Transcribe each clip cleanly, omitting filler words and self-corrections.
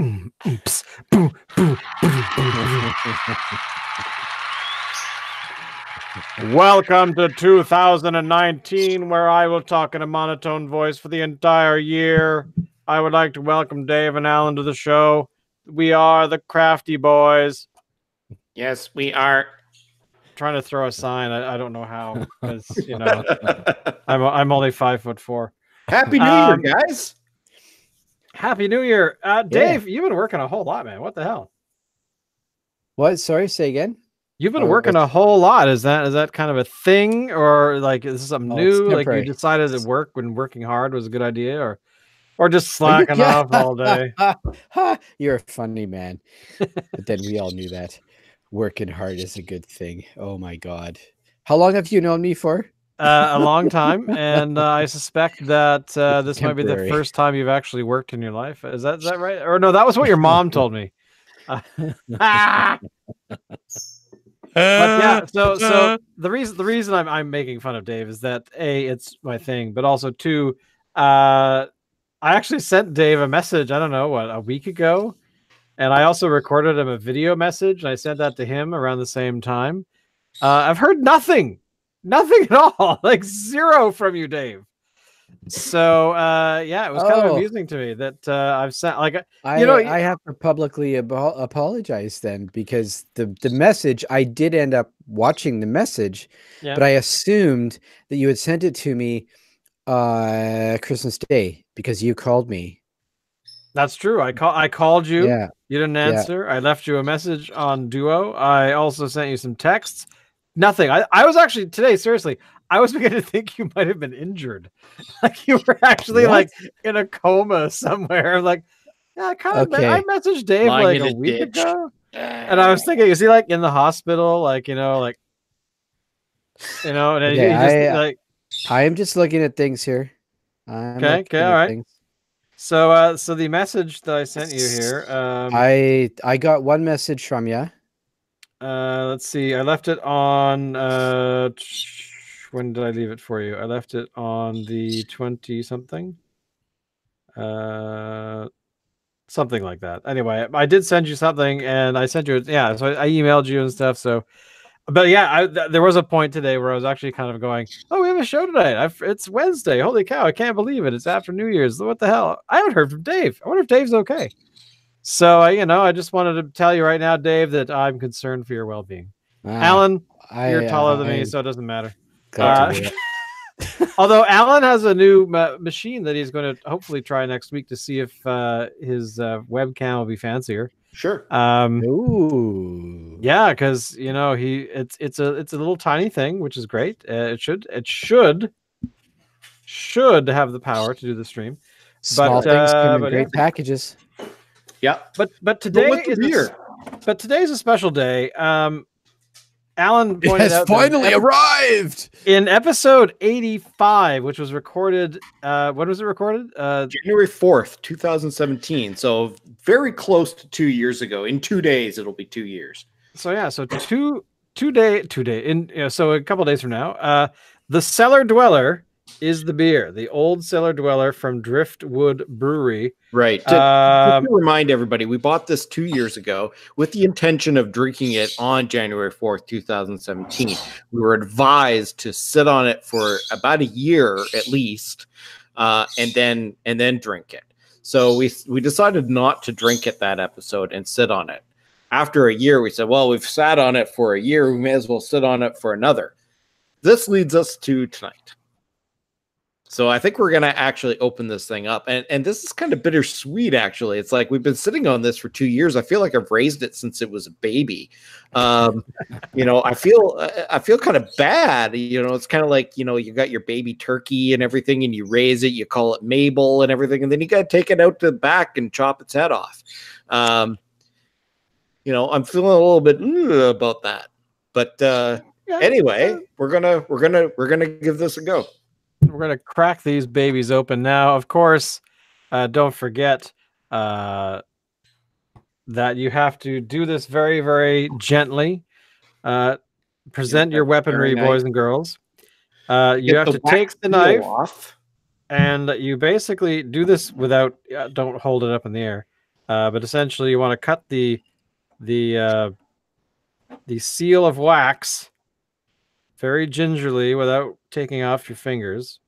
Welcome to 2019, where I will talk in a monotone voice for the entire year. I would like to welcome Dave and Alan to the show. We are the Crafty Boys. Yes, we are. Trying to throw a sign. I don't know how, because you know I'm only 5'4". Happy New Year, guys! Happy New Year, Dave. You've been working a whole lot, man. What the hell? What? Sorry, say again. You've been working a whole lot. Is that kind of a thing, or like is this something new? Like you decided that working hard was a good idea, or just slacking off all day? You're a funny man. But then we all knew that working hard is a good thing. Oh my God! How long have you known me for? A long time, and I suspect that this might be the first time you've actually worked in your life. Is that right? Or no, that was what your mom told me. But yeah, so the reason I'm making fun of Dave is that A, it's my thing, but also two, I actually sent Dave a message, I don't know, a week ago, and I also recorded him a video message, and I sent that to him around the same time. I've heard nothing at all, like zero from you, Dave. So yeah, it was kind of amusing to me that I've sent I have to publicly apologize then, because the message, I did end up watching the message, but I assumed that you had sent it to me Christmas Day because you called me. That's true. I called you. Yeah. You didn't answer. I left you a message on Duo. I also sent you some texts. Nothing. I was actually today, seriously, I was beginning to think you might have been injured. Like you were actually like in a coma somewhere. Like, yeah, I messaged Dave like a week ago. And I was thinking, is he like in the hospital? Like, and then I am just looking at things here. Okay, all right. Things. So the message that I sent you here. I got one message from you. Let's see. I left it on when did I leave it for you? I left it on the 20 something. Something like that. Anyway, I did send you something, and I sent you so I emailed you and stuff. So but yeah, there was a point today where I was actually kind of going, oh, we have a show tonight. It's Wednesday. Holy cow, I can't believe it. It's after New Year's. What the hell? I haven't heard from Dave. I wonder if Dave's okay. So, I just wanted to tell you right now, Dave, that I'm concerned for your well-being. Alan, you're taller than me, so it doesn't matter. Although Alan has a new machine that he's going to hopefully try next week to see if his webcam will be fancier. Sure. Ooh. Yeah, because it's a little tiny thing, which is great. It should have the power to do the stream. Small things come in great packages. Yeah, but today today's a special day. Alan pointed out finally arrived in episode 85, which was recorded. When was it recorded? January 4th, 2017. So very close to 2 years ago. In 2 days, it'll be 2 years. So yeah, so two day so a couple days from now, the Cellar Dweller is the beer, the Old Cellar Dweller from Driftwood Brewery. Right. To remind everybody, we bought this 2 years ago with the intention of drinking it on January 4th, 2017. We were advised to sit on it for about a year at least, and then drink it. So we decided not to drink it that episode and sit on it. After a year, we said, well, we've sat on it for a year. We may as well sit on it for another. This leads us to tonight. So I think we're going to actually open this thing up. And this is kind of bittersweet, actually. It's like we've been sitting on this for 2 years. I feel like I've raised it since it was a baby. I feel kind of bad. It's kind of like, you got your baby turkey and everything, and you raise it, you call it Mabel and everything, and then you got to take it out to the back and chop its head off. I'm feeling a little bit about that. But anyway, we're gonna give this a go. We're going to crack these babies open now. Of course, don't forget that you have to do this very, very gently. Present your weaponry, boys and girls. You have to take the knife off, and you basically do this without, don't hold it up in the air. But essentially, you want to cut the seal of wax very gingerly without taking off your fingers.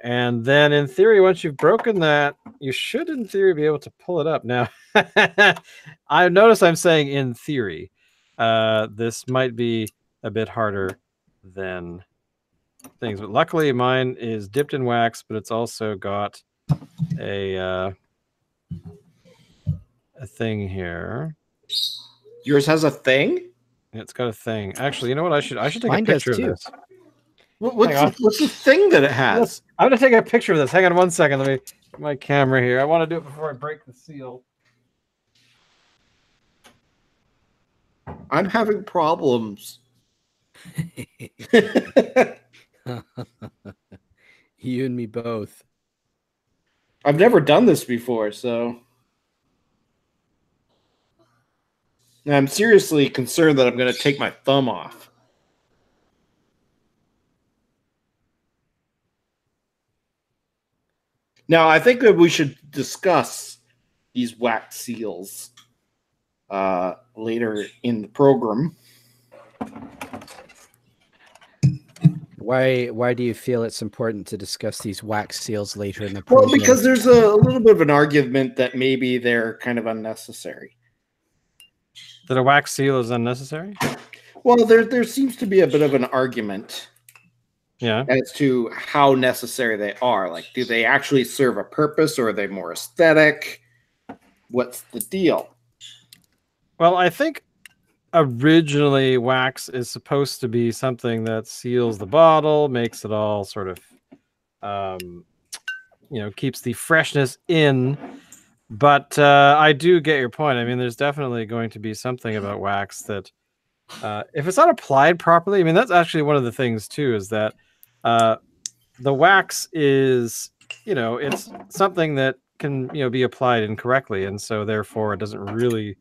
And then in theory, once you've broken that, you should in theory be able to pull it up. Now, I notice I'm saying in theory. This might be a bit harder than things, but luckily mine is dipped in wax, but it's also got a thing here. Yours has a thing? It's got a thing. Actually, you know what? I should take Mine a picture of does too. this. What's the thing that it has? I'm gonna take a picture of this. Hang on 1 second. Let me get my camera here. I want to do it before I break the seal. I'm having problems. You and me both. I've never done this before, so I'm seriously concerned that I'm going to take my thumb off. Now, I think that we should discuss these wax seals later in the program. Why do you feel it's important to discuss these wax seals later in the program? Well, because there's a little bit of an argument that maybe they're kind of unnecessary. That a wax seal is unnecessary? Well, there seems to be a bit of an argument, yeah, as to how necessary they are. Like, do they actually serve a purpose, or are they more aesthetic? What's the deal? Well, I think originally wax is supposed to be something that seals the bottle, makes it all sort of, keeps the freshness in. But I do get your point. I mean, there's definitely going to be something about wax that, if it's not applied properly, I mean, that's actually one of the things too, is that the wax is, it's something that can, be applied incorrectly. And so therefore it doesn't really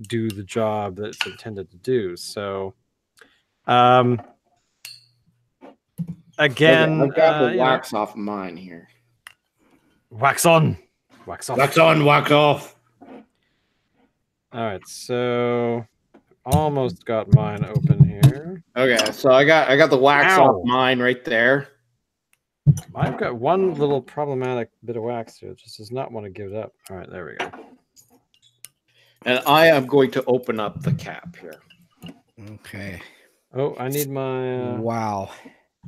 do the job that it's intended to do. So, again, I've got the wax off of mine here. Wax on, wax off. Wax on, wax off. All right, so almost got mine open here. Okay, so I got the wax off mine right there. I've got one little problematic bit of wax here. It just does not want to give it up. All right, there we go. And I am going to open up the cap here. Okay. Oh, I need my... wow.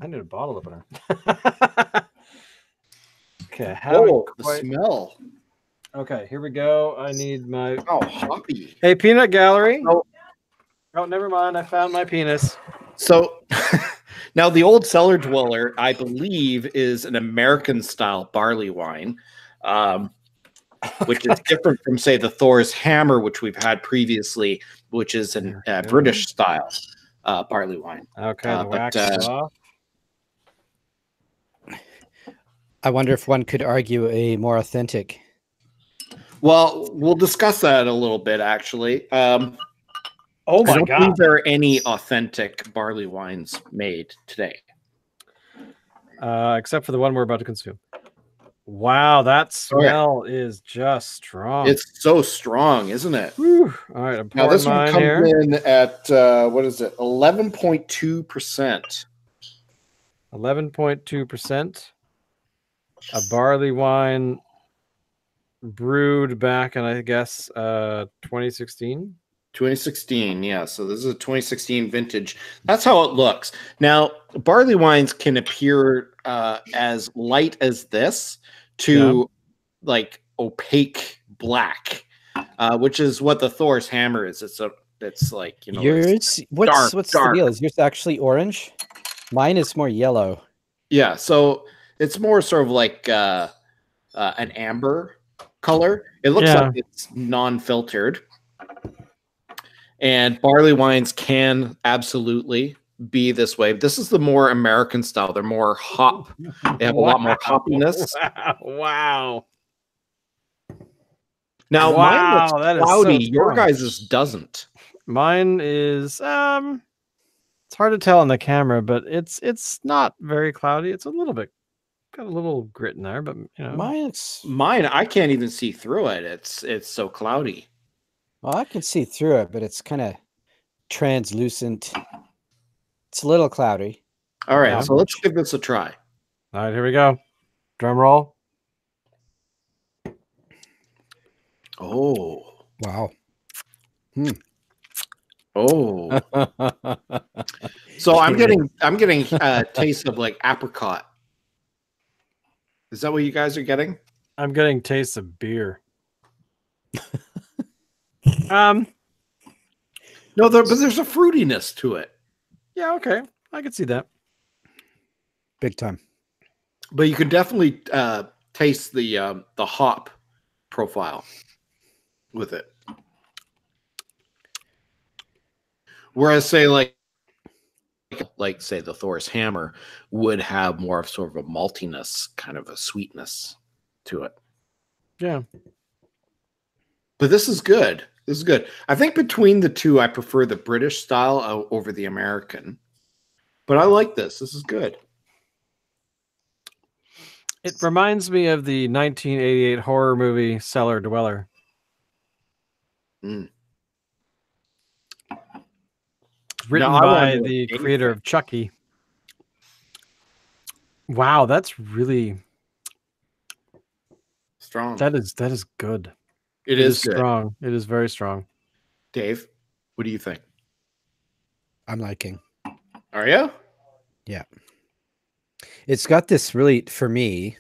I need a bottle opener. Okay. The smell. Okay, here we go. I need my... Oh, hoppy. Hey, Peanut Gallery. Oh, never mind. I found my penis. So, now the Old Cellar Dweller, I believe, is an American-style barley wine. Which is different from, say, the Thor's Hammer, which we've had previously, which is an British style barley wine. Okay, the wax is off. I wonder if one could argue a more authentic. Well, we'll discuss that a little bit, actually. Oh my I don't God. think there are any authentic barley wines made today. Except for the one we're about to consume. Wow, that smell is just strong. It's so strong, isn't it? Whew. All right, I'm now this one comes here. in at what is it? 11.2%. 11.2%. A barley wine brewed back in, I guess, 2016. 2016, yeah. So this is a 2016 vintage. That's how it looks. Now, barley wines can appear as light as this to like opaque black, which is what the Thor's Hammer is. It's like, yours. What's the deal? Is yours actually orange? Mine is more yellow. Yeah, so it's more sort of like an amber color. It looks like it's non-filtered. And barley wines can absolutely be this way. This is the more American style. They're more hop. They have a lot more hoppiness. Wow. Now, mine looks cloudy. Your guys' doesn't. Mine is, it's hard to tell on the camera, but it's not very cloudy. It's a little bit got a little grit in there, but you know, mine. I can't even see through it. It's so cloudy. Well, I can see through it, but it's kind of translucent. It's a little cloudy. All right, so let's give this a try. All right, here we go. Drum roll. Oh, wow. Oh. So I'm getting a taste of like apricot. Is that what you guys are getting? I'm getting tastes of beer. No, but there's a fruitiness to it. Yeah, okay. I can see that. Big time. But you can definitely taste the hop profile with it. Whereas say like say the Thor's hammer would have more of sort of a maltiness, kind of a sweetness to it. Yeah. But this is good. This is good. I think between the two, I prefer the British style over the American. But I like this. This is good. It reminds me of the 1988 horror movie Cellar Dweller. Written by the creator of Chucky. Wow, that's really strong. That is good. It is good. Strong. It is very strong. Dave, what do you think? I'm liking. Are you? Yeah. It's got this really, for me,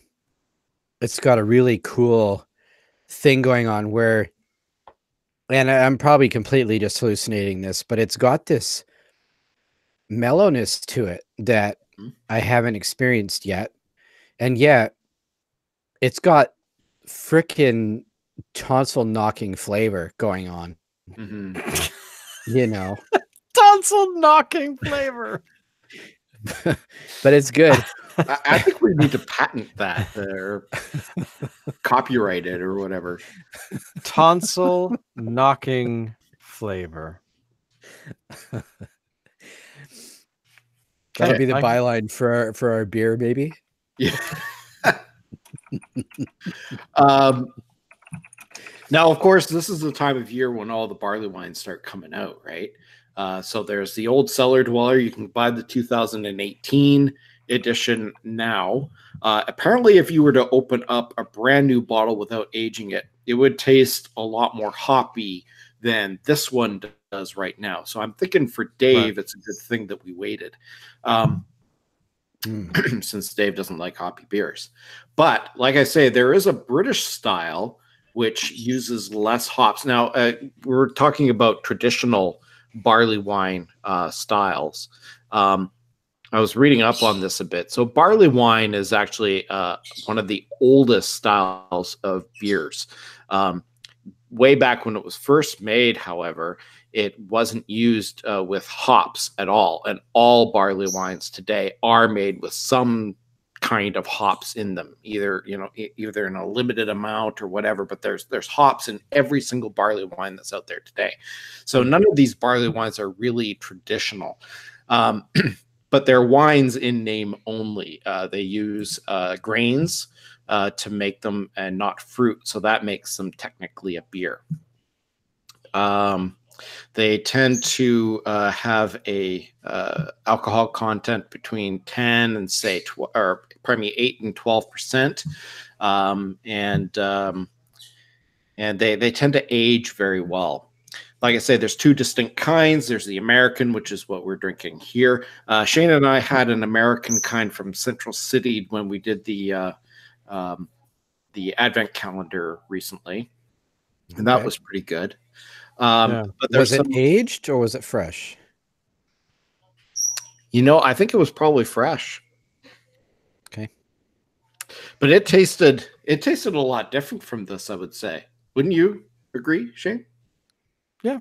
it's got a really cool thing going on where, and I'm probably completely just hallucinating this, but it's got this mellowness to it that I haven't experienced yet. And yet it's got frickin' tonsil knocking flavor going on. You know, tonsil knocking flavor. But it's good. I think we need to patent that or copyright it or whatever. Tonsil knocking flavor. That'll be the byline for our beer, maybe. Yeah. Now, of course, this is the time of year when all the barley wines start coming out, right? So there's the Old Cellar Dweller. You can buy the 2018 edition now. Apparently, if you were to open up a brand new bottle without aging it, it would taste a lot more hoppy than this one does right now. So I'm thinking for Dave, It's a good thing that we waited. Since Dave doesn't like hoppy beers. But like I say, there is a British style which uses less hops. Now, we're talking about traditional barley wine styles. I was reading up on this a bit. So barley wine is actually one of the oldest styles of beers. Way back when it was first made, however, it wasn't used with hops at all. And all barley wines today are made with some kind of hops in them, either in a limited amount or whatever, but there's hops in every single barley wine that's out there today. So none of these barley wines are really traditional. But they're wines in name only. They use grains to make them and not fruit. So that makes them technically a beer. They tend to have a alcohol content between 10 and say, 8 and 12%. And they tend to age very well. Like I say, there's two distinct kinds. There's the American, which is what we're drinking here. Shane and I had an American kind from Central City when we did the Advent calendar recently, and that was pretty good. But was it aged or was it fresh? I think it was probably fresh. Okay, but it tasted a lot different from this, I would say. Wouldn't you agree, Shane? Yeah,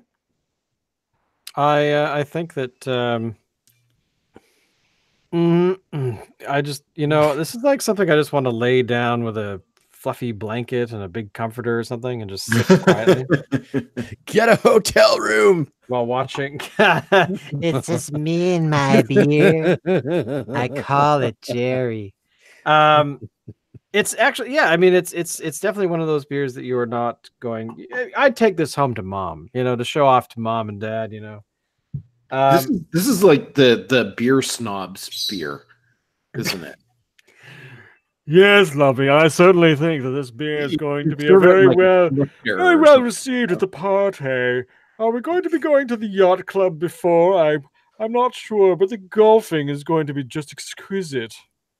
I think that I just this is like something I just want to lay down with a fluffy blanket and a big comforter or something and just sit quietly. Get a hotel room while watching. It's just me and my beer. I call it Jerry. It's actually, yeah. I mean, it's definitely one of those beers that you are not going. I'd take this home to mom, to show off to mom and dad. This is like the beer snobs beer, isn't it? Yes, lovely. I certainly think that this beer is going to be very well received at the party. Are we going to be going to the yacht club before? I'm not sure, but the golfing is going to be just exquisite.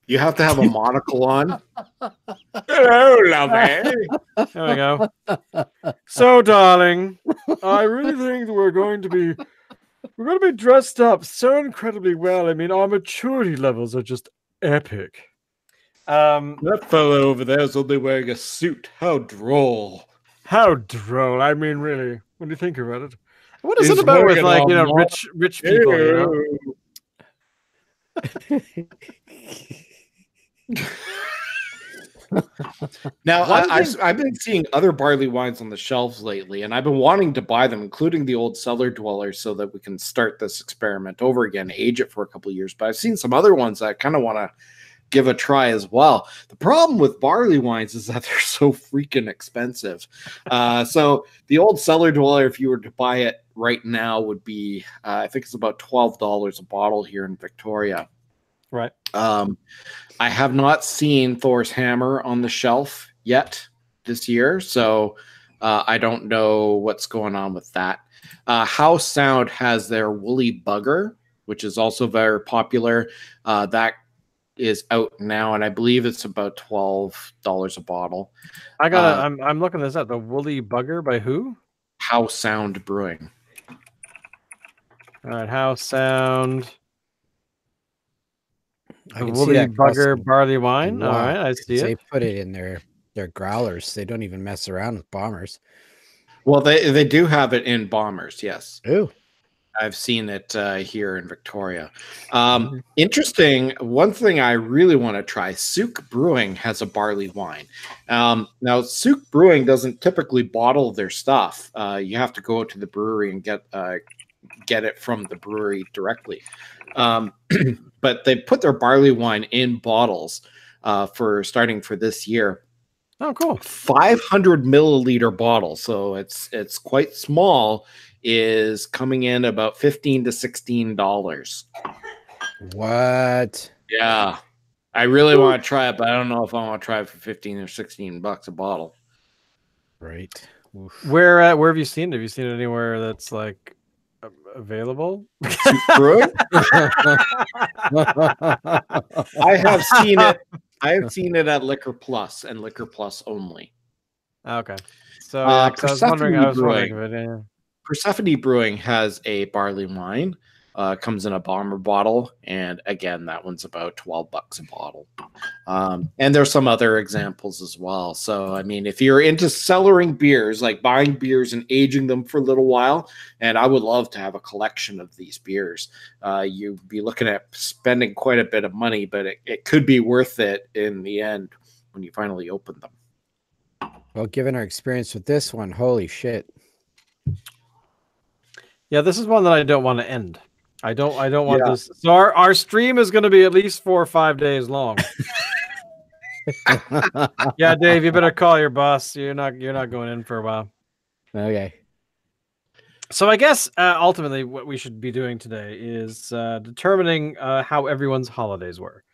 You have to have a monocle on. Hello, lovely. There we go. So, darling, I really think that we're going to be dressed up so incredibly well. I mean, our maturity levels are just epic. That fellow over there is only wearing a suit. How droll. How droll. I mean, really, when you think about it. What is it about with, like, rich people, Now, I've been seeing other barley wines on the shelves lately, and I've been wanting to buy them, including the Old Cellar Dweller, so that we can start this experiment over again, age it for a couple of years. But I've seen some other ones that I kind of want to give a try as well. The problem with barley wines is that they're so freaking expensive. So the Old Cellar Dweller, if you were to buy it right now, would be, I think it's about $12 a bottle here in Victoria. Right. I have not seen Thor's Hammer on the shelf yet this year, so I don't know what's going on with that. House Sound has their Woolly Bugger, which is also very popular. That is out now, and I believe it's about $12 a bottle. I'm looking this up. The Woolly Bugger by who? House Sound Brewing. All right, House Sound. The Woolly Bugger barley wine. All right, I see it. They put it in their growlers. They don't even mess around with bombers. Well, they do have it in bombers, yes. Ooh. I've seen it here in Victoria. Interesting. One thing I really want to try, Souk Brewing has a barley wine. Now, Souk Brewing doesn't typically bottle their stuff. You have to go to the brewery and get it from the brewery directly. But they put their barley wine in bottles starting for this year. Oh, cool. 500 milliliter bottle. So it's quite small, is coming in about $15 to $16. What? Yeah. I really want to try it, but I don't know if I want to try it for 15 or 16 bucks a bottle. Right. Oof. Where have you seen it? Have you seen it anywhere that's like available? I have seen it. I have seen it at Liquor Plus and Liquor Plus only. Okay. So I was wondering if it, yeah. Persephone Brewing has a barley wine. Comes in a bomber bottle, and again, that one's about $12 a bottle. And there's some other examples as well. So, I mean, if you're into cellaring beers, like buying beers and aging them for a little while, and I would love to have a collection of these beers, you'd be looking at spending quite a bit of money, but it could be worth it in the end when you finally open them. Well, given our experience with this one, holy shit. Yeah, this is one that I don't want to end. I don't want this. So our stream is going to be at least 4 or 5 days long. Yeah, Dave, you better call your boss. You're not going in for a while. Okay. So I guess ultimately what we should be doing today is determining how everyone's holidays were.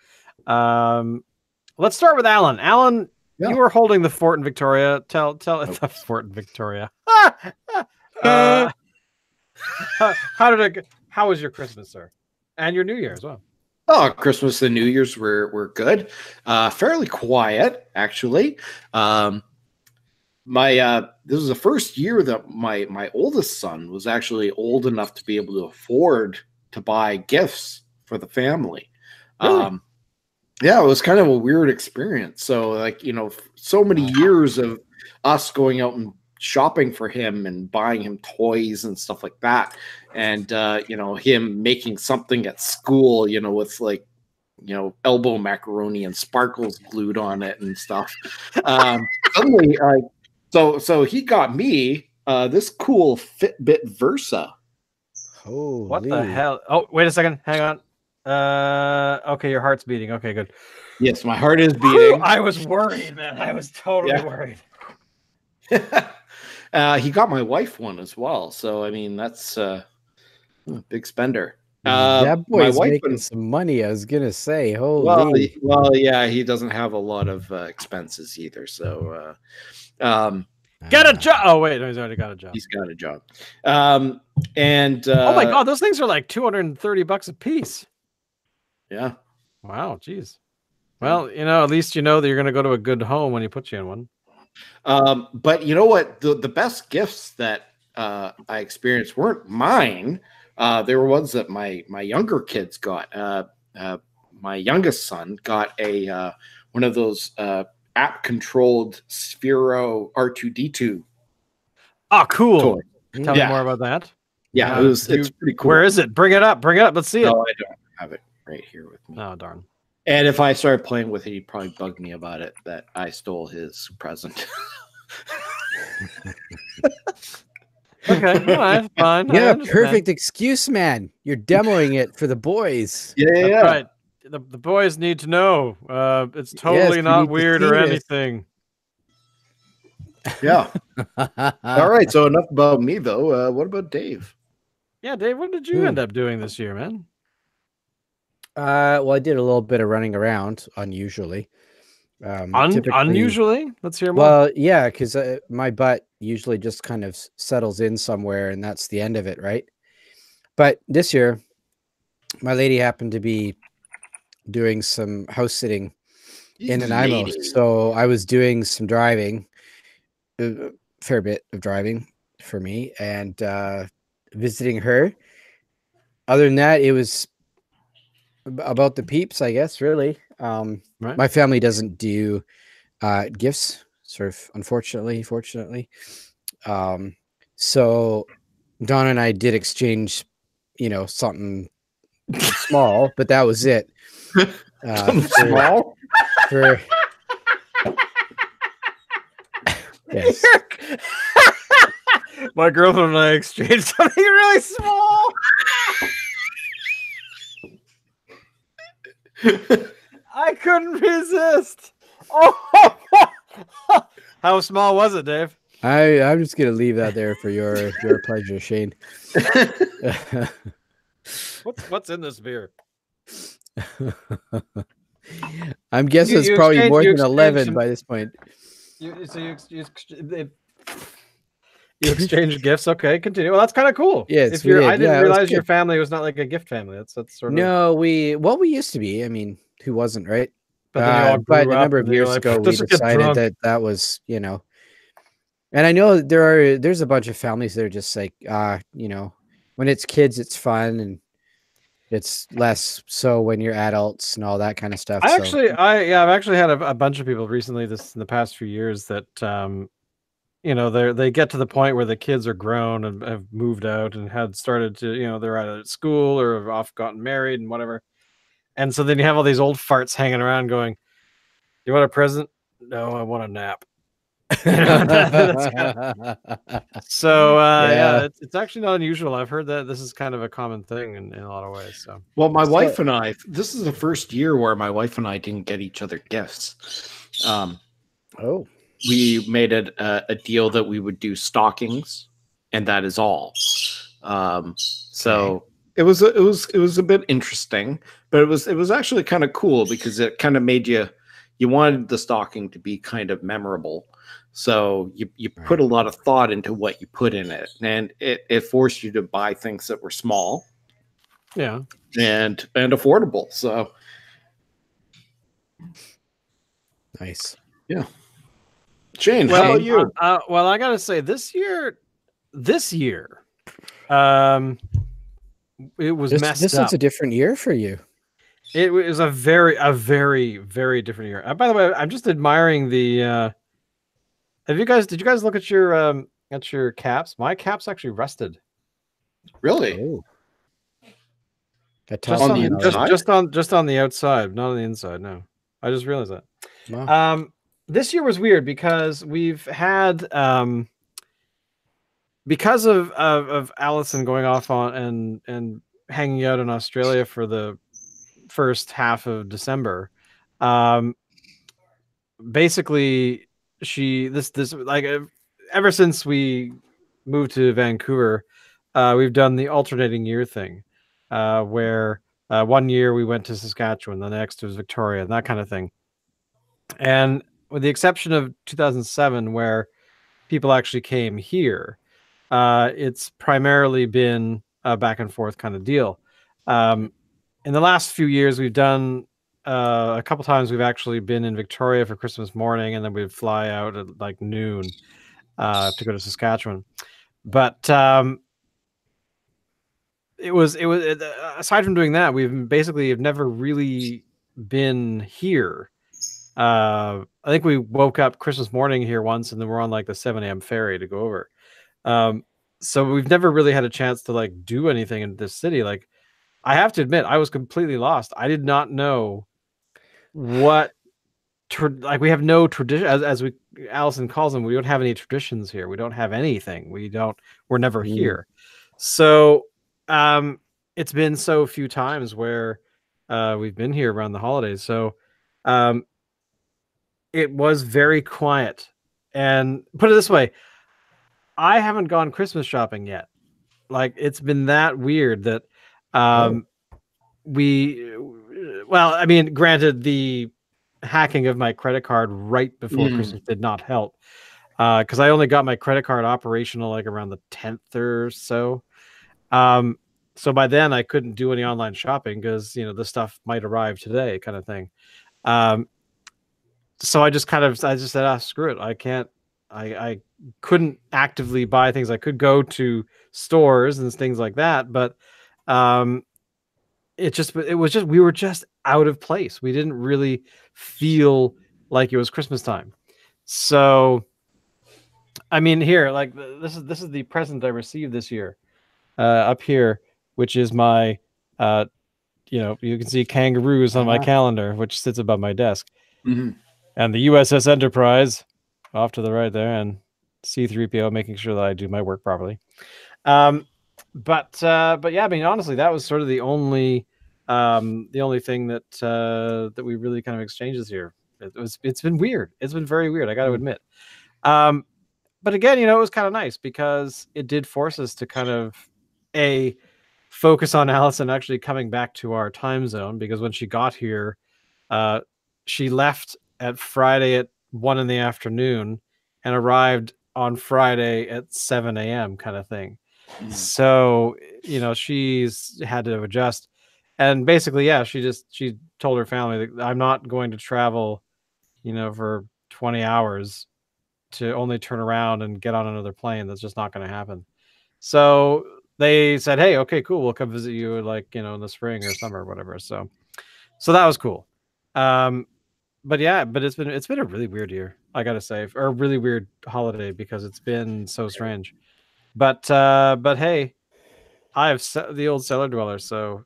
Let's start with Alan. Alan, you were holding the fort in Victoria. Tell the fort in Victoria. How was your Christmas, sir? And your New Year as well? Oh, Christmas and New Year's were good. Fairly quiet, actually. This was the first year that my oldest son was actually old enough to be able to afford to buy gifts for the family. Really? Yeah, it was kind of a weird experience. So, like, so many years of us going out and shopping for him and buying him toys and stuff like that, and him making something at school, with like elbow macaroni and sparkles glued on it and stuff. Suddenly, so he got me this cool Fitbit Versa. Holy. What the hell? Oh, wait a second, hang on. Okay, your heart's beating. Okay, good. Yes, my heart is beating. I was worried, man. I was totally worried. He got my wife one as well. So, I mean, that's a big spender. That boy's my wife making some money. I was gonna say, holy. Well, yeah, he doesn't have a lot of expenses either. So, get a job. Oh wait, no, he's already got a job. He's got a job. And oh my god, those things are like $230 a piece. Yeah. Wow, geez. Well, at least you know that you're going to go to a good home when he puts you in one. But you know what? The best gifts that I experienced weren't mine. They were ones that my younger kids got. My youngest son got a one of those app controlled Sphero R2D2. Oh, cool! Toy. Tell me more about that. Yeah, it's pretty cool. Where is it? Bring it up. Bring it up. Let's see it. No, I don't have it right here with me. Oh, darn. And if I started playing with it, he'd probably bug me about it that I stole his present. Okay, all right, fine. Yeah, perfect excuse, man. You're demoing it for the boys. Yeah. Right. The boys need to know. It's totally not weird or anything. Yeah. All right. So enough about me, though. What about Dave? Yeah, Dave, what did you end up doing this year, man? Well, I did a little bit of running around, unusually. Unusually? Let's hear more. Well, yeah, because my butt usually just kind of settles in somewhere, and that's the end of it, right? But this year, my lady happened to be doing some house sitting in Nanaimo, so I was doing some driving, a fair bit of driving for me, and visiting her. Other than that, it was about the peeps, I guess, really. Right. My family doesn't do gifts, sort of, fortunately. So Donna and I did exchange, something small, but that was it. Small? For yes. My girlfriend and I exchanged something really small. I couldn't resist. Oh, how small was it, Dave? I'm just gonna leave that there for your pleasure, Shane. What's in this beer? I'm guessing it's probably more than 11 by this point. You exchange gifts. Okay, continue. Well, that's kind of cool. Yeah, I didn't realize your family was not like a gift family. That's sort of. No, we used to be. I mean, who wasn't, right? But a number of years ago, we decided that was, and I know there's a bunch of families that are just like, when it's kids, it's fun, and it's less so when you're adults and all that kind of stuff. I've actually had a bunch of people recently in the past few years that they get to the point where the kids are grown and have moved out and had started to, they're either at school or have off gotten married and whatever. And so then you have all these old farts hanging around going, "You want a present? No, I want a nap." So it's actually not unusual. I've heard that this is kind of a common thing in a lot of ways. So, well, my wife and I, this is the first year where my wife and I didn't get each other gifts. We made a deal that we would do stockings, and that is all. So it was a bit interesting, but it was actually kind of cool because it kind of made you wanted the stocking to be kind of memorable. So you put a lot of thought into what you put in it, and it forced you to buy things that were small, and affordable. So nice, yeah. Shane, how about you? Well, I gotta say this year, it was messed up. This is a different year for you. It was a very, very different year. By the way, I'm just admiring the. Did you guys look at your caps? My cap's actually rusted. Really? Oh. Just on the outside, not on the inside. No, I just realized that. Wow. This year was weird because we've had because of Allison going off on and hanging out in Australia for the first half of December. Basically, this like ever since we moved to Vancouver, we've done the alternating year thing, where 1 year we went to Saskatchewan, the next was Victoria, and that kind of thing. And with the exception of 2007, where people actually came here, it's primarily been a back and forth kind of deal. In the last few years, we've done a couple times. We've actually been in Victoria for Christmas morning, and then we'd fly out at like noon to go to Saskatchewan. But it was aside from doing that, we've basically have never really been here. I think we woke up Christmas morning here once, and then we're on like the 7 a.m. ferry to go over. So we've never really had a chance to like do anything in this city. Like, I have to admit, I was completely lost. I did not know what like we have no tradition, as we Allison calls them. We don't have any traditions here. We don't have anything. We're never here. So it's been so few times where we've been here around the holidays. So it was very quiet. And put it this way, I haven't gone Christmas shopping yet. Like, it's been that weird that well, I mean, granted, the hacking of my credit card right before Christmas did not help, because I only got my credit card operational like around the 10th or so. So by then I couldn't do any online shopping because, you know, the stuff might arrive today, kind of thing. So I just said, screw it. I couldn't actively buy things. I could go to stores and things like that, but we were just out of place. We didn't really feel like it was Christmas time. So, I mean, here, like, this is the present I received this year, up here, which is my, you know, you can see kangaroos on my calendar, which sits above my desk, and the USS Enterprise off to the right there, and C-3PO making sure that I do my work properly. But yeah, I mean, honestly, that was sort of the only thing that we really kind of exchanged this year. It's been weird. It's been very weird, I got to admit. But again, you know, it was kind of nice because it did force us to kind of focus on Allison actually coming back to our time zone, because when she got here, she left at Friday at 1 PM and arrived on Friday at 7 a.m. kind of thing. So, you know, she's had to adjust, and basically, yeah, she told her family that I'm not going to travel, you know, for 20 hours to only turn around and get on another plane. That's just not going to happen. So they said, hey, okay, cool, we'll come visit you, like, you know, in the spring or summer or whatever. So that was cool. But yeah, but it's been a really weird year, I gotta say, or a really weird holiday, because it's been so strange. But hey, I have the old Cellar Dweller, so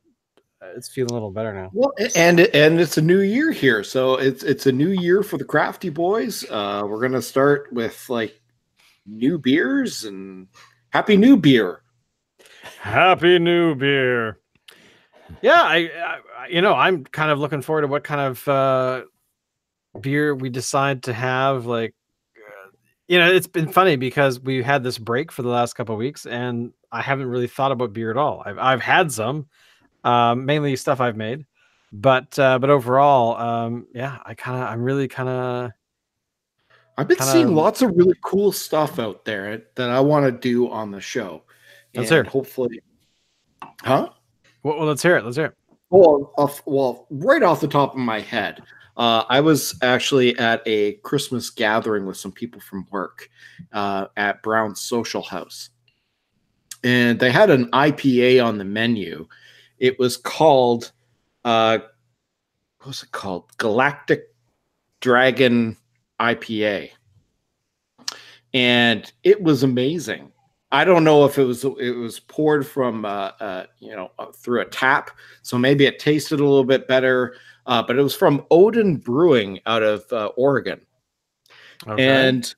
it's feeling a little better now. Well, and it's a new year here, so it's a new year for the Crafty boys. We're gonna start with like new beers, and happy new beer. Happy new beer. Yeah, I you know, I'm kind of looking forward to what kind of beer we decide to have. Like, you know, it's been funny because we had this break for the last couple of weeks, and I haven't really thought about beer at all. I've had some, mainly stuff I've made, but overall, yeah, I'm really kind of. I've been seeing lots of really cool stuff out there that I want to do on the show. Let's hear it. Hopefully, huh? Well, let's hear it. Let's hear it. Well, right off the top of my head, I was actually at a Christmas gathering with some people from work at Brown's Social House, and they had an IPA on the menu. It was called, what was it called? Galactic Dragon IPA, and it was amazing. I don't know if it was poured from you know, through a tap, so maybe it tasted a little bit better. But it was from Odin Brewing out of Oregon, okay. And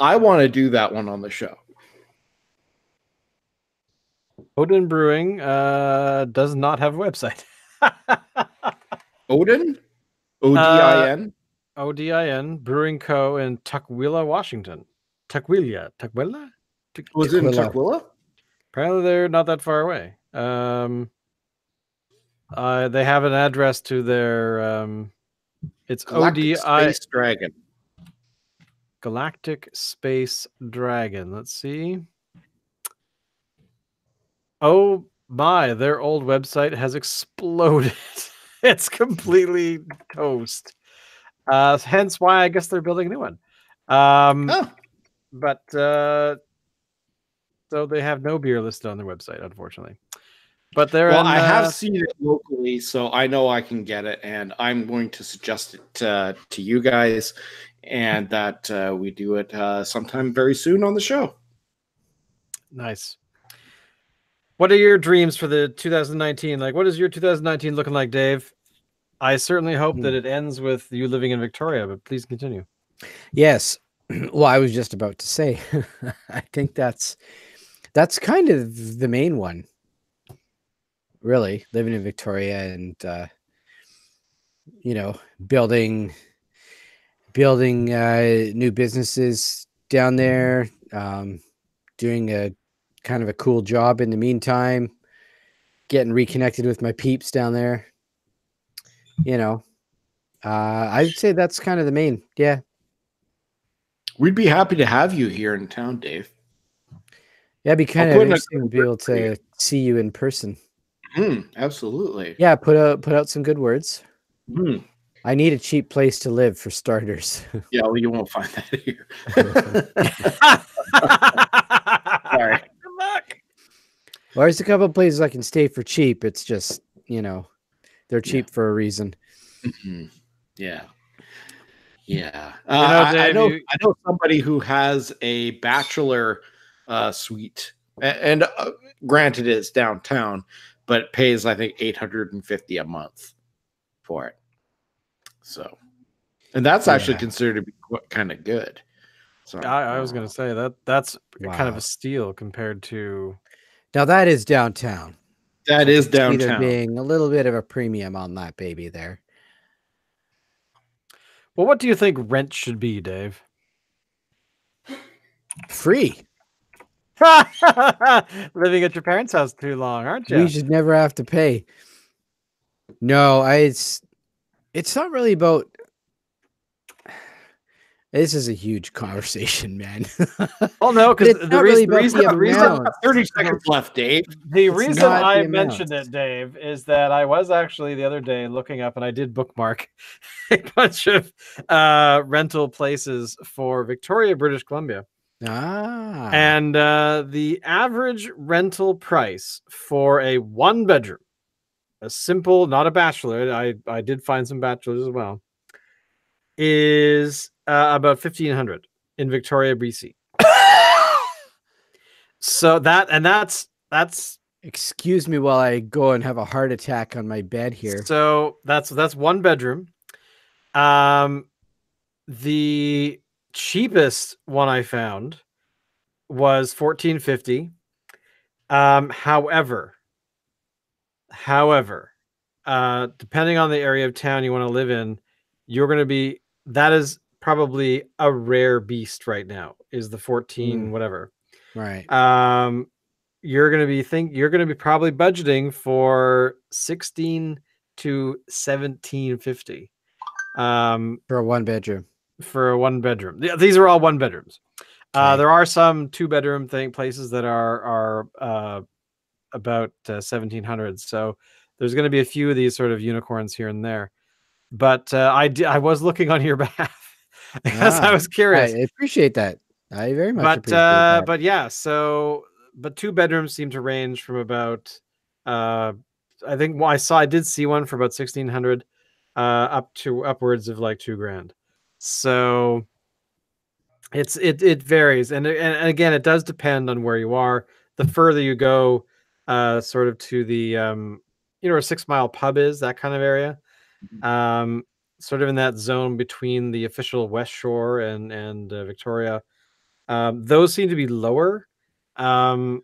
I want to do that one on the show. Odin Brewing does not have a website. Odin? ODIN? ODIN Brewing Co. in Tukwila, Washington. Tukwila? Was it in Tukwila? Apparently they're not that far away. They have an address to their it's Galactic Space Dragon. Galactic Space Dragon. Let's see. Oh my, their old website has exploded. It's completely toast. Hence why I guess they're building a new one. But so they have no beer listed on their website, unfortunately. But they're I have seen it locally, so I know I can get it, and I'm going to suggest it to you guys, and that we do it sometime very soon on the show. Nice. What are your dreams for the 2019? Like, what is your 2019 looking like, Dave? I certainly hope that it ends with you living in Victoria, but please continue. Yes. Well, I was just about to say, I think that's kind of the main one. Really, living in Victoria and building new businesses down there, doing a kind of a cool job in the meantime, getting reconnected with my peeps down there. I'd say that's kind of the main. Yeah. We'd be happy to have you here in town, Dave. Yeah, it'd be kind of interesting to be able to see you in person. Absolutely. Yeah, put out some good words. I need a cheap place to live for starters. Yeah, well, you won't find that here. Sorry. Good luck. Well, there's a couple of places I can stay for cheap. It's just, they're cheap for a reason. Yeah. Yeah. I know somebody who has a bachelor suite, and granted it's downtown, but it pays, I think, $850 a month for it. So, and that's actually considered to be kind of good. So I was going to say that's kind of a steal compared to. Now that is downtown. That is downtown. There being a little bit of a premium on that baby there. Well, what do you think rent should be, Dave? Free. Living at your parents' house too long, aren't you? We should never have to pay. No, it's not really about. This is a huge conversation, man. Oh no, because the reason 30 seconds left, Dave. The reason I mentioned it, Dave, is that I was actually the other day looking up, and I did bookmark a bunch of rental places for Victoria, British Columbia. And the average rental price for a 1-bedroom, a simple, not a bachelor, I did find some bachelors as well, is about $1,500 in Victoria, BC. So that's. Excuse me while I go and have a heart attack on my bed here. So that's 1 bedroom. The cheapest one I found was $1,450. However, depending on the area of town you want to live in, that is probably a rare beast right now, is the 14 whatever. Right. You're going to be probably budgeting for $1,600 to $1,750 for a 1-bedroom. For a 1-bedroom. These are all 1-bedrooms. There are some 2-bedroom places that are about 1,700. So there's going to be a few of these sort of unicorns here and there. But I was looking on your behalf because I was curious. I appreciate that. I very much appreciate that. But yeah, but 2 bedrooms seem to range from about I think I did see one for about 1,600 upwards of like $2,000. So it varies, and again, it does depend on where you are. The further you go, sort of to the a 6 Mile pub is, that kind of area, sort of in that zone between the official West Shore and Victoria. Those seem to be lower. And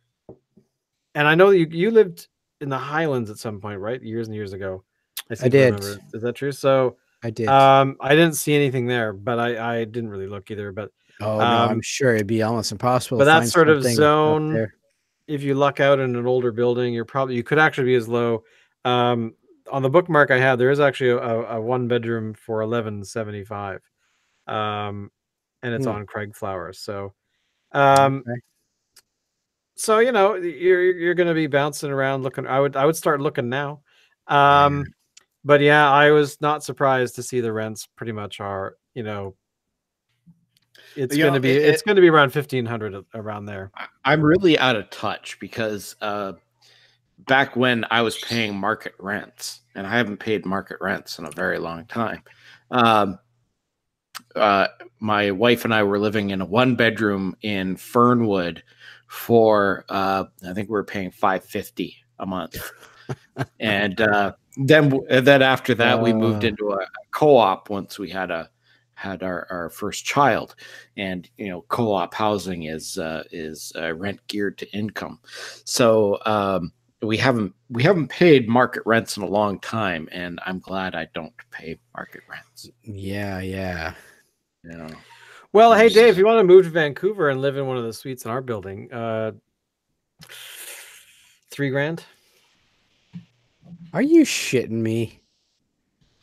I know you lived in the Highlands at some point, right? Years and years ago. I did. Remember. Is that true? So I did. I didn't see anything there, but I didn't really look either. But no, I'm sure it'd be almost impossible. But to that find sort of something zone, there. if you luck out in an older building, you could actually be as low. On the bookmark I have, there is actually a 1-bedroom for $11.75, and it's on Craig Flowers. So, so you're going to be bouncing around looking. I would start looking now. But yeah, I was not surprised to see the rents pretty much are, it's going to be around 1,500 around there. I'm really out of touch because back when I was paying market rents, and I haven't paid market rents in a very long time. My wife and I were living in a 1-bedroom in Fernwood for I think we were paying $550 a month, and then after that we moved into a co-op once we had our first child, and co-op housing is rent geared to income, so we haven't paid market rents in a long time, and I'm glad I don't pay market rents. Yeah. Well, hey Dave, if you want to move to Vancouver and live in one of the suites in our building, $3,000. Are you shitting me?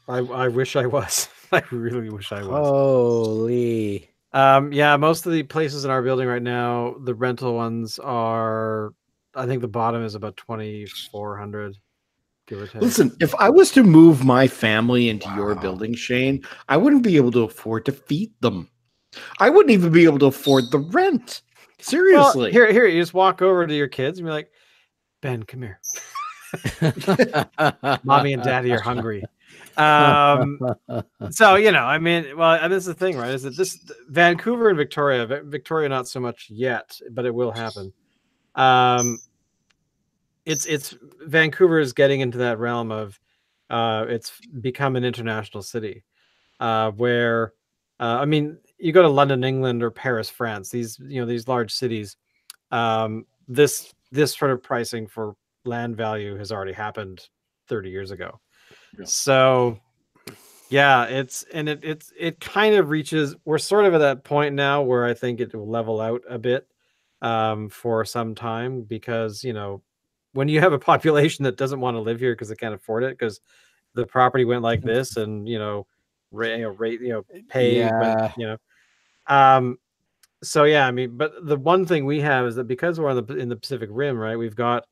I wish I was. I really wish I was. Holy. Yeah, most of the places in our building right now, the rental ones are, I think the bottom is about 2,400, give or take. Listen, if I was to move my family into your building, Shane, I wouldn't be able to afford to feed them. I wouldn't even be able to afford the rent. Seriously. Well, here, you just walk over to your kids and be like, Ben, come here. Mommy and Daddy are hungry. So, I mean, well, this is the thing, right? Is that this Vancouver and Victoria, not so much yet, but it will happen. It's Vancouver is getting into that realm of, it's become an international city, where, I mean, you go to London, England, or Paris, France, these large cities, this sort of pricing for land value has already happened 30 years ago. Yeah. So yeah, it kind of reaches, we're sort of at that point now where I think it will level out a bit for some time, because when you have a population that doesn't want to live here because they can't afford it, because the property went like this, and pay went, so yeah, I mean, but the one thing we have is that because we're in the Pacific Rim, right, we've got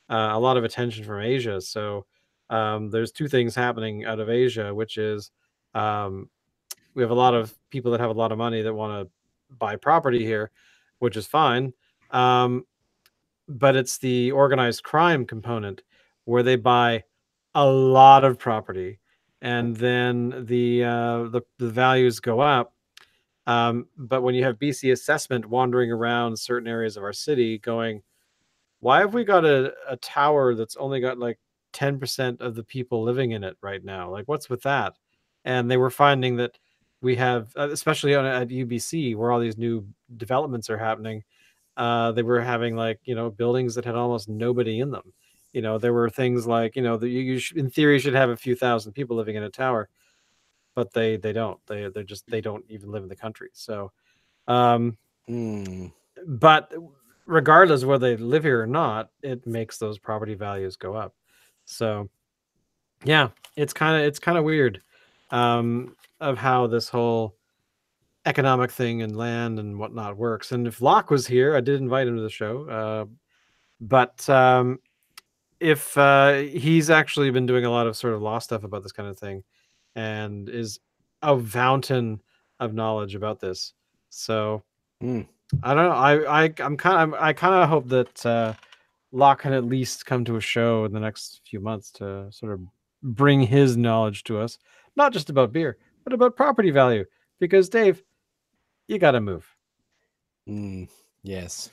a lot of attention from Asia. So there's two things happening out of Asia, which is we have a lot of people that have a lot of money that want to buy property here, which is fine. But it's the organized crime component where they buy a lot of property, and then the values go up. But when you have BC Assessment wandering around certain areas of our city going, why have we got a tower that's only got like 10% of the people living in it right now? Like, what's with that? And they were finding that we have, especially at UBC, where all these new developments are happening, they were having buildings that had almost nobody in them. There were things like, that you in theory should have a few thousand people living in a tower, but they don't. They don't even live in the country. So, but regardless of whether they live here or not, it makes those property values go up. So yeah, it's kind of weird of how this whole economic thing and land and whatnot works. And if Locke was here, I did invite him to the show, but if he's actually been doing a lot of sort of law stuff about this kind of thing, and is a fountain of knowledge about this. So I don't know. I kind of hope that Locke can at least come to a show in the next few months to sort of bring his knowledge to us, not just about beer, but about property value. Because Dave, you got to move. Yes.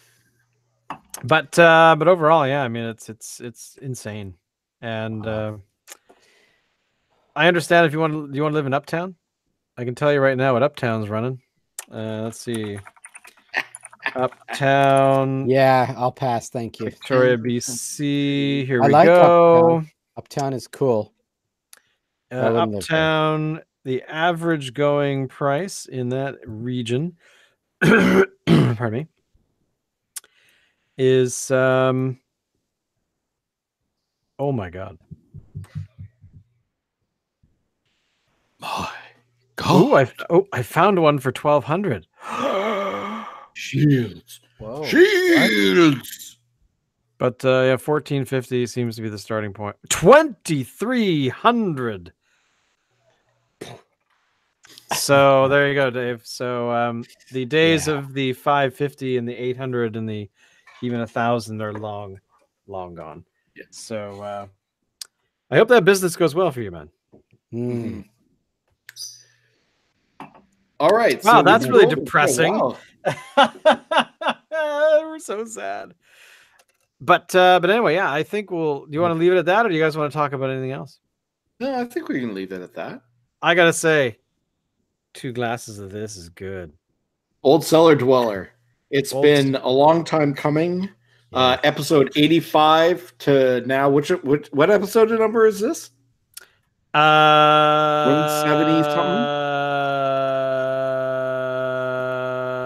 But overall, yeah, I mean, it's insane, and I understand if you want to live in Uptown. I can tell you right now what Uptown's running. Let's see. Uptown. Yeah, I'll pass. Thank you. Victoria, BC. Here we go. Uptown is cool. Uptown. the average going price in that region, pardon me, is oh my god. My god. I found one for 1,200. Shields. Whoa. Shields. But yeah, 1,450 seems to be the starting point. 2,300. So there you go, Dave. So the days of the 550 and the 800 and the even 1,000 are long gone. Yeah. So I hope that business goes well for you, man. Mm. All right. Wow, so that's we really rolled- depressing. Oh, wow. We're so sad. But anyway, yeah, I think do you want to leave it at that, or do you guys want to talk about anything else? No, I think we can leave it at that. I gotta say, 2 glasses of this is good. Old Cellar Dweller. It's Old been a long time coming. Yeah. Episode 85 to now. What episode number is this? 170 something?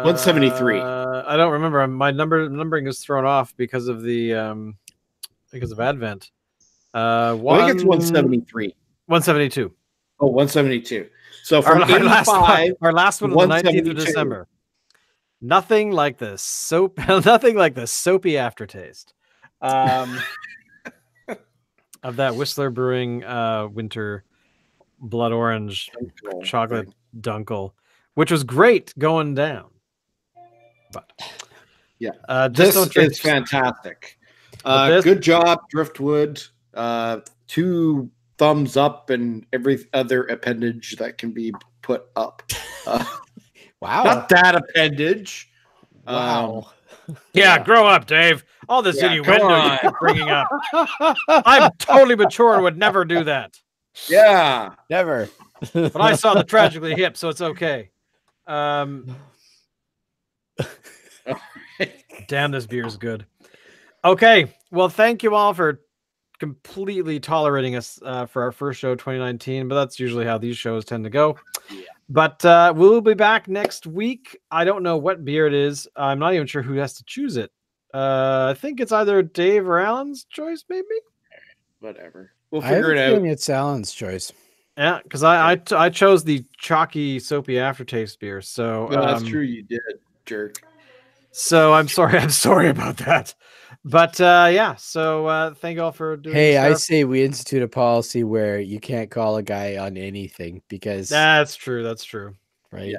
173. I don't remember. My numbering is thrown off because of the Advent. I think it's 173. 172. Oh, 172. So from Our 85, last one on the 19th of 172. December. Nothing like the soap. Nothing like the soapy aftertaste of that Whistler Brewing winter blood orange chocolate dunkel, which was great going down. But yeah, this is fantastic. Good job, Driftwood. 2 thumbs up and every other appendage that can be put up. Wow. Not that appendage. Wow. Yeah, grow up, Dave. All this Yeah, innuendo you keep bringing up. I'm totally mature and would never do that. Yeah. Never. But I saw the Tragically Hip, so it's okay. Damn, this beer is good. Okay, well, thank you all for completely tolerating us for our first show 2019, but that's usually how these shows tend to go. Yeah. But we'll be back next week. I don't know what beer it is. I'm not even sure who has to choose it. I think it's either Dave or Alan's choice, maybe. Whatever. We'll figure it out. It's Alan's choice. Yeah, because I chose the chalky, soapy aftertaste beer. So that's true. You did, jerk. So I'm sorry. I'm sorry about that. But yeah. So thank you all for doing. Hey, I say we institute a policy where you can't call a guy on anything because that's true. That's true. Right. Yeah.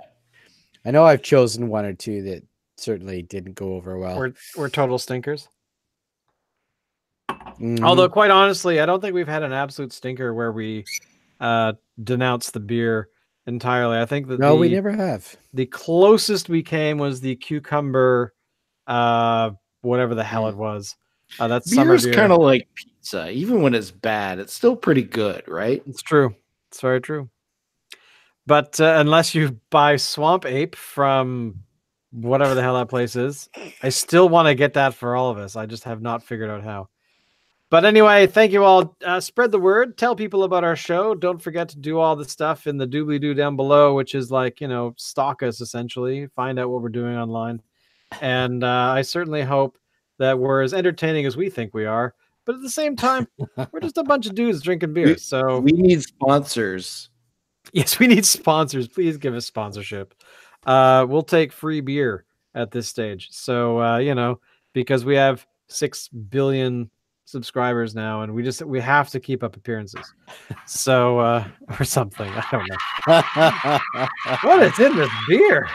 I know I've chosen 1 or 2 that certainly didn't go over well. We're total stinkers. Mhm. Although, quite honestly, I don't think we've had an absolute stinker where we denounce the beer entirely. I think that we never have. The closest we came was the cucumber, whatever the hell it was. That's summer Beer's beer. kind of like pizza. Even when it's bad, it's still pretty good, right? It's true. It's very true. But unless you buy Swamp Ape from whatever the hell that place is, I still want to get that for all of us. I just have not figured out how. But anyway, thank you all. Spread the word. Tell people about our show. Don't forget to do all the stuff in the doobly-doo down below, which is like, stalk us, essentially. Find out what we're doing online. And I certainly hope that we're as entertaining as we think we are. But at the same time, we're just a bunch of dudes drinking beer. So we need sponsors. Yes, we need sponsors. Please give us sponsorship. We'll take free beer at this stage. So, because we have 6 billion subscribers now, and we have to keep up appearances. So, or something. I don't know. What is in this beer?